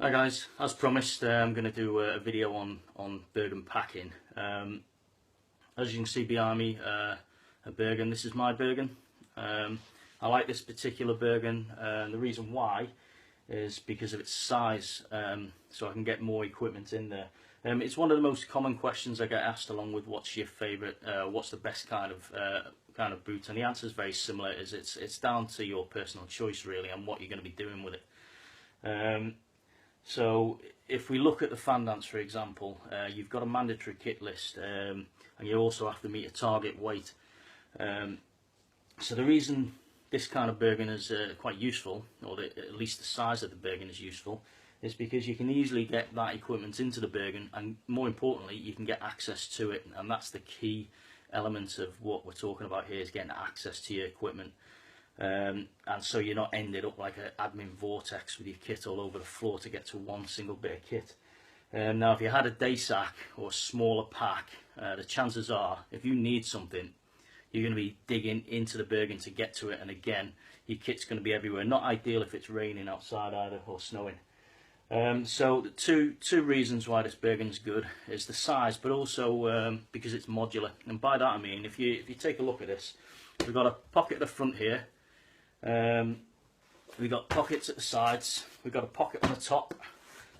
Hi guys, as promised, I'm going to do a video on Bergen packing. As you can see behind me, a Bergen. This is my Bergen. I like this particular Bergen, and the reason why is because of its size, so I can get more equipment in there. It's one of the most common questions I get asked, along with what's your favourite, what's the best kind of boot, and the answer is very similar. It's down to your personal choice really, and what you're going to be doing with it. So if we look at the fan dance, for example, you've got a mandatory kit list, and you also have to meet a target weight. So the reason this kind of Bergen is quite useful, or at least the size of the Bergen is useful, is because you can easily get that equipment into the Bergen, and more importantly, you can get access to it, and that's the key element of what we're talking about here, is getting access to your equipment. And so you're not ended up like an admin vortex with your kit all over the floor to get to one single bit of kit. Now if you had a day sack or a smaller pack, the chances are if you need something, you're going to be digging into the Bergen to get to it, and again your kit's going to be everywhere. Not ideal if it's raining outside either, or snowing. So the two reasons why this Bergen's good is the size, but also because it's modular. And by that I mean, if you take a look at this, we've got a pocket at the front here. We've got pockets at the sides, we've got a pocket on the top,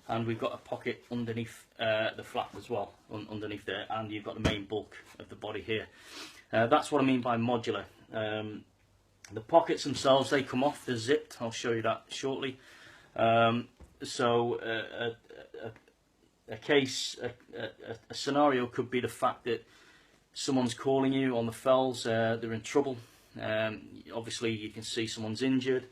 and we've got a pocket underneath the flap as well, underneath there, and you've got the main bulk of the body here. That's what I mean by modular. The pockets themselves, they come off, they're zipped, I'll show you that shortly. So a scenario could be the fact that someone's calling you on the fells, they're in trouble. Obviously you can see someone's injured,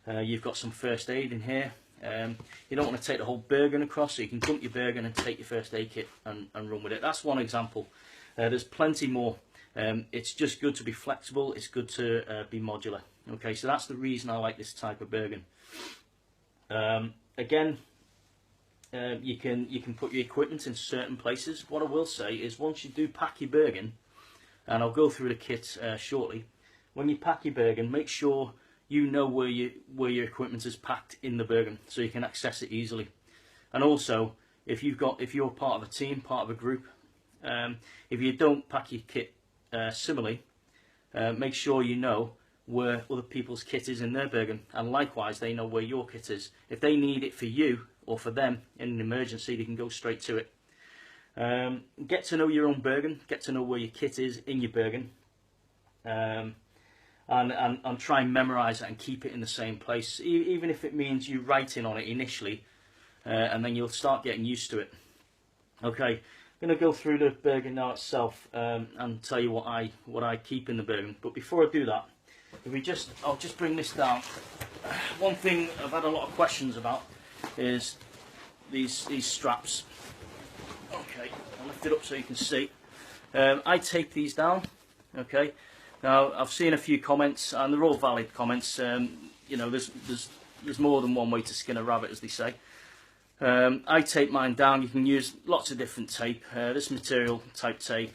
you've got some first aid in here. You don't want to take the whole Bergen across, so you can dump your Bergen and take your first aid kit and run with it. That's one example. There's plenty more. It's just good to be flexible, it's good to be modular. Okay, so that's the reason I like this type of Bergen. Again, you can put your equipment in certain places. What I will say is, once you do pack your Bergen, and I'll go through the kit shortly, when you pack your Bergen, make sure you know where your equipment is packed in the Bergen, so you can access it easily. And also, if you're part of a team, part of a group, if you don't pack your kit similarly, make sure you know where other people's kit is in their Bergen, and likewise they know where your kit is. If they need it for you or for them in an emergency, they can go straight to it. Get to know your own Bergen, get to know where your kit is in your Bergen. And try and memorise it and keep it in the same place, even if it means you writing on it initially, and then you'll start getting used to it. Okay, I'm going to go through the Bergen now itself, and tell you what I keep in the Bergen. But before I do that, I'll just bring this down. One thing I've had a lot of questions about is these straps. Okay, I'll lift it up so you can see. I tape these down. Okay. Now I've seen a few comments, and they're all valid comments. You know, there's more than one way to skin a rabbit, as they say. I tape mine down. You can use lots of different tape. This material type tape,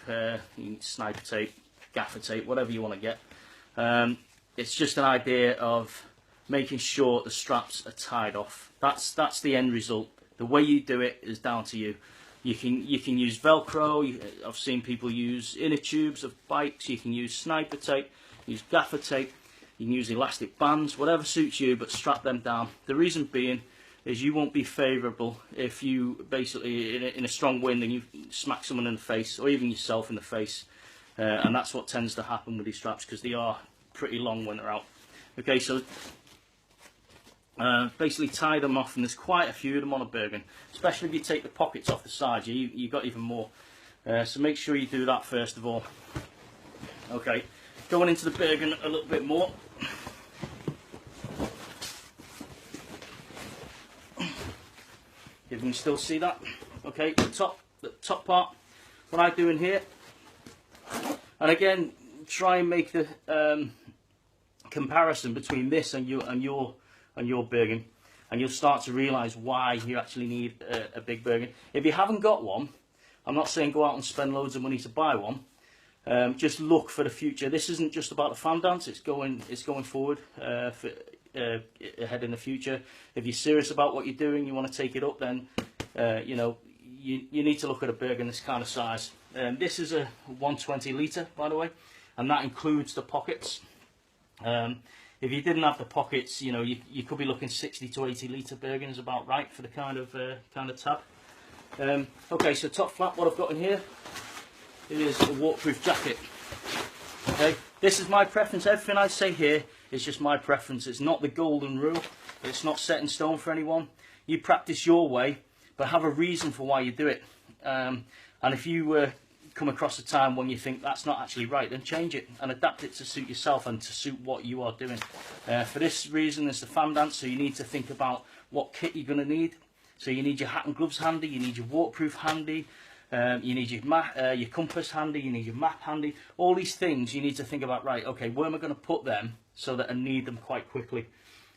sniper tape, gaffer tape, whatever you want to get. It's just an idea of making sure the straps are tied off. That's the end result. The way you do it is down to you. You can use Velcro. I've seen people use inner tubes of bikes. You can use sniper tape, use gaffer tape. You can use elastic bands, whatever suits you, but strap them down. The reason being is you won't be favourable if you basically in a strong wind and you smack someone in the face, or even yourself in the face, and that's what tends to happen with these straps, because they are pretty long when they're out. Okay, so basically tie them off, and there's quite a few of them on a Bergen, especially if you take the pockets off the sides. You've got even more, so make sure you do that first of all. Okay, going into the Bergen a little bit more. You can still see that. Okay, the top part, what I do in here, and again try and make the comparison between this and your Bergen, and you'll start to realise why you actually need a big Bergen. If you haven't got one, I'm not saying go out and spend loads of money to buy one. Just look for the future. This isn't just about the fan dance. It's going forward for ahead in the future. If you're serious about what you're doing, you want to take it up, then you know, you need to look at a Bergen this kind of size. This is a 120 litre, by the way, and that includes the pockets. If you didn't have the pockets, you know, you could be looking 60 to 80 litre Bergen is about right for the kind of tab. Okay, so top flap, what I've got in here is a waterproof jacket. Okay, this is my preference. Everything I say here is just my preference. It's not the golden rule. It's not set in stone for anyone. You practice your way, but have a reason for why you do it. And if you come across a time when you think that's not actually right, then change it and adapt it to suit yourself and to suit what you are doing. For this reason, there's the fan dance, so you need to think about what kit you're going to need. So you need your hat and gloves handy, you need your waterproof handy, you need your compass handy, you need your map handy. All these things you need to think about, right, okay, where am I going to put them so that I need them quite quickly?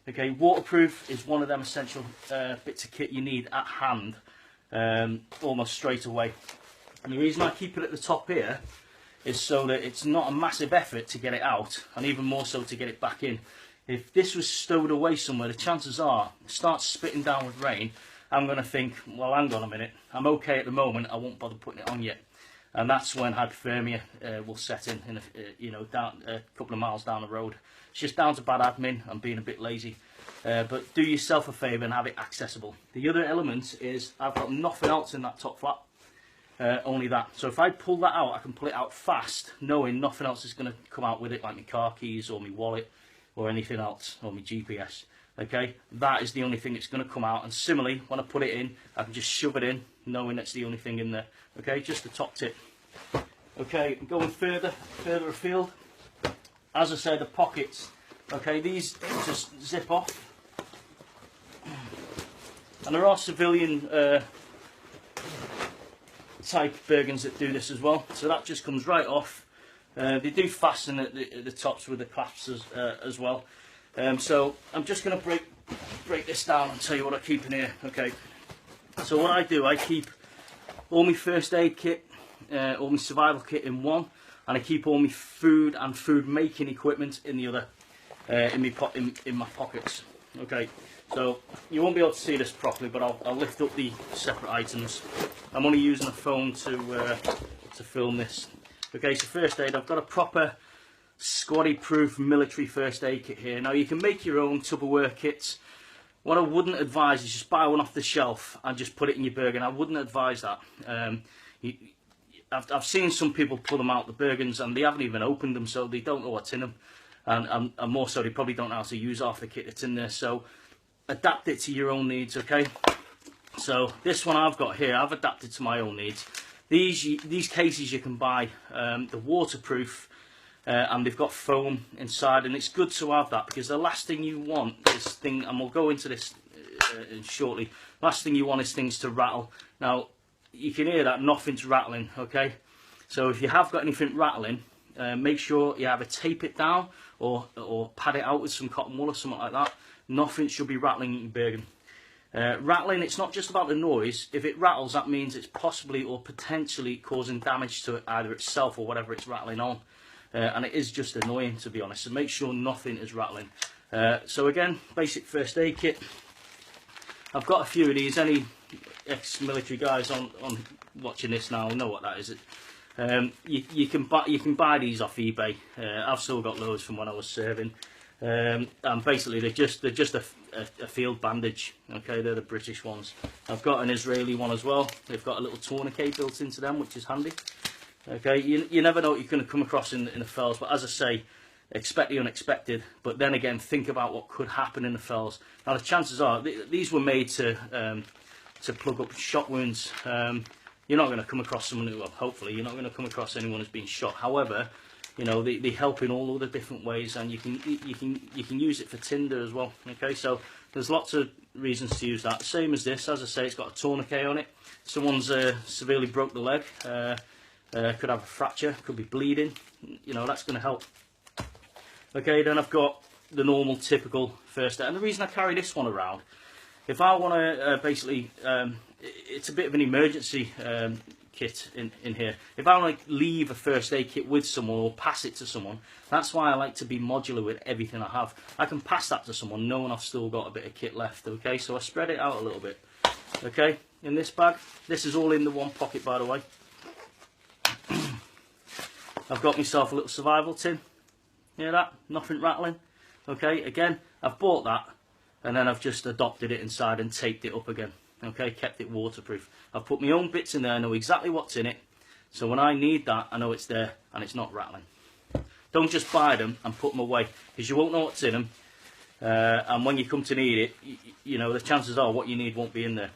Okay, waterproof is one of them essential bits of kit you need at hand, almost straight away. And the reason I keep it at the top here is so that it's not a massive effort to get it out, and even more so to get it back in. If this was stowed away somewhere, the chances are it starts spitting down with rain. I'm going to think, well, hang on a minute, I'm okay at the moment, I won't bother putting it on yet. And that's when hypothermia will set in you know, down a couple of miles down the road. It's just down to bad admin and being a bit lazy. But do yourself a favour and have it accessible. The other element is I've got nothing else in that top flap, only that. So if I pull that out, I can pull it out fast, knowing nothing else is going to come out with it, like my car keys or my wallet or anything else, or my GPS. Okay, that is the only thing that's going to come out, and similarly, when I put it in, I can just shove it in, knowing that's the only thing in there. Okay, just the top tip. Okay, going further afield, as I said, the pockets. Okay, these just zip off, and there are civilian type Bergens that do this as well. So that just comes right off. They do fasten at the tops with the clasps as well. So I'm just going to break this down and tell you what I keep in here. Okay, so what I do, I keep all my first aid kit, all my survival kit in one, and I keep all my food and food making equipment in the other, in my pockets. Okay, so you won't be able to see this properly, but I'll lift up the separate items. I'm only using a phone to film this. Okay, so first aid, I've got a proper squatty proof military first aid kit here. Now you can make your own Tupperware kits. What I wouldn't advise is just buy one off the shelf and just put it in your Bergen. I wouldn't advise that. I've seen some people pull them out the Bergens and they haven't even opened them, so they don't know what's in them, and more so they probably don't know how to use half the kit that's in there. So adapt it to your own needs. Okay, so this one I've got here, I've adapted to my own needs. These cases you can buy, they're waterproof. And they've got foam inside, and it's good to have that, because the last thing you want is and we'll go into this shortly, last thing you want is things to rattle. Now you can hear that nothing's rattling. Okay, so if you have got anything rattling, make sure you either tape it down or pad it out with some cotton wool or something like that. Nothing should be rattling in Bergen. Rattling, it's not just about the noise. If it rattles, that means it's possibly or potentially causing damage to either itself or whatever it's rattling on. And it is just annoying, to be honest, so make sure nothing is rattling. So again, basic first aid kit. I've got a few of these. Any ex-military guys on watching this now know what that is. You can buy these off eBay. I've still got loads from when I was serving, and basically they're just a field bandage. Okay, they're the British ones. I've got an Israeli one as well. They've got a little tourniquet built into them, which is handy. Okay, you never know what you're going to come across in the fells, but as I say, expect the unexpected, but then again, think about what could happen in the fells. Now the chances are, these were made to plug up shot wounds. You're not going to come across someone who, well, hopefully, you're not going to come across anyone who's been shot. However, you know, they help in all other different ways, and you can use it for tinder as well. Okay, so there's lots of reasons to use that. Same as this, as I say, it's got a tourniquet on it. Someone's severely broke the leg. Could have a fracture, could be bleeding, you know, that's going to help. Okay, then I've got the normal typical first aid, and the reason I carry this one around if I want to basically, it's a bit of an emergency kit in here. If I want to leave a first aid kit with someone or pass it to someone, that's why I like to be modular with everything I have. I can pass that to someone knowing I've still got a bit of kit left, okay? So I spread it out a little bit, okay? In this bag, this is all in the one pocket, by the way. I've got myself a little survival tin. Hear that? Nothing rattling. Okay, again, I've bought that and then I've just adopted it inside and taped it up again. Okay, kept it waterproof. I've put my own bits in there, I know exactly what's in it. So when I need that, I know it's there and it's not rattling. Don't just buy them and put them away, because you won't know what's in them. And when you come to need it, you know, the chances are what you need won't be in there.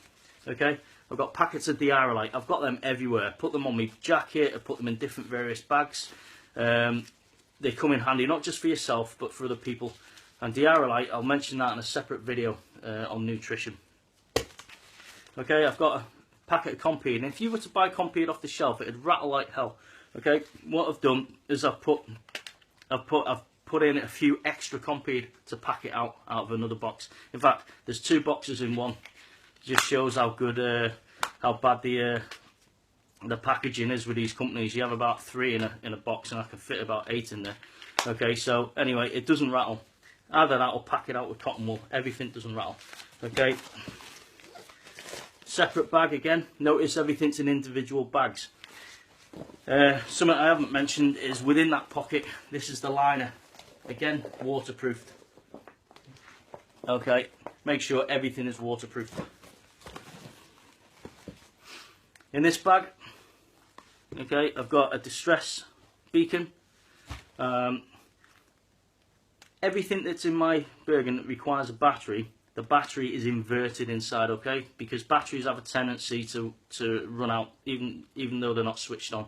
Okay, I've got packets of diarrhea. I've got them everywhere. Put them on my jacket. I put them in different various bags. They come in handy, not just for yourself, but for other people. And diarrhea, I'll mention that in a separate video on nutrition. Okay, I've got a packet of Compeed, and if you were to buy Compeed off the shelf, it'd rattle like hell. Okay, what I've done is I've put in a few extra Compeed to pack it out of another box. In fact, there's 2 boxes in one. It just shows how good, how bad the packaging is with these companies. You have about 3 in a box, and I can fit about 8 in there. Okay, so anyway, it doesn't rattle. Either that or pack it out with cotton wool. Everything doesn't rattle. Okay. Separate bag again. Notice everything's in individual bags. Something I haven't mentioned is within that pocket, this is the liner. Again, waterproofed. Okay, make sure everything is waterproof. In this bag, okay, I've got a distress beacon. Everything that's in my Bergen that requires a battery, the battery is inverted inside, okay? Because batteries have a tendency to run out even though they're not switched on.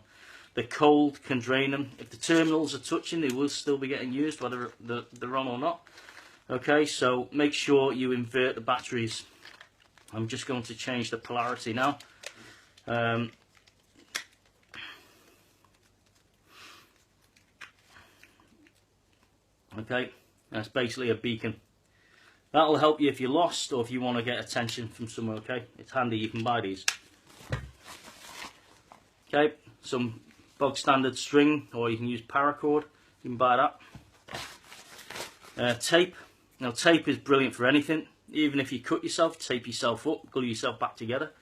The cold can drain them. If the terminals are touching, they will still be getting used whether they're on or not. Okay, so make sure you invert the batteries. I'm just going to change the polarity now. Okay, that's basically a beacon. That'll help you if you're lost or if you want to get attention from somewhere, okay? It's handy, you can buy these. Okay, some bog standard string, or you can use paracord, you can buy that. Tape. Now tape is brilliant for anything. Even if you cut yourself, tape yourself up, glue yourself back together.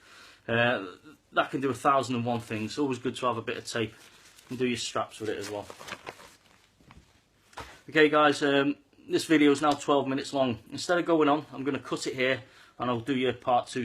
That can do 1,001 things. It's always good to have a bit of tape. You can do your straps with it as well. Okay guys, this video is now 12 minutes long. Instead of going on, I'm going to cut it here and I'll do your part 2.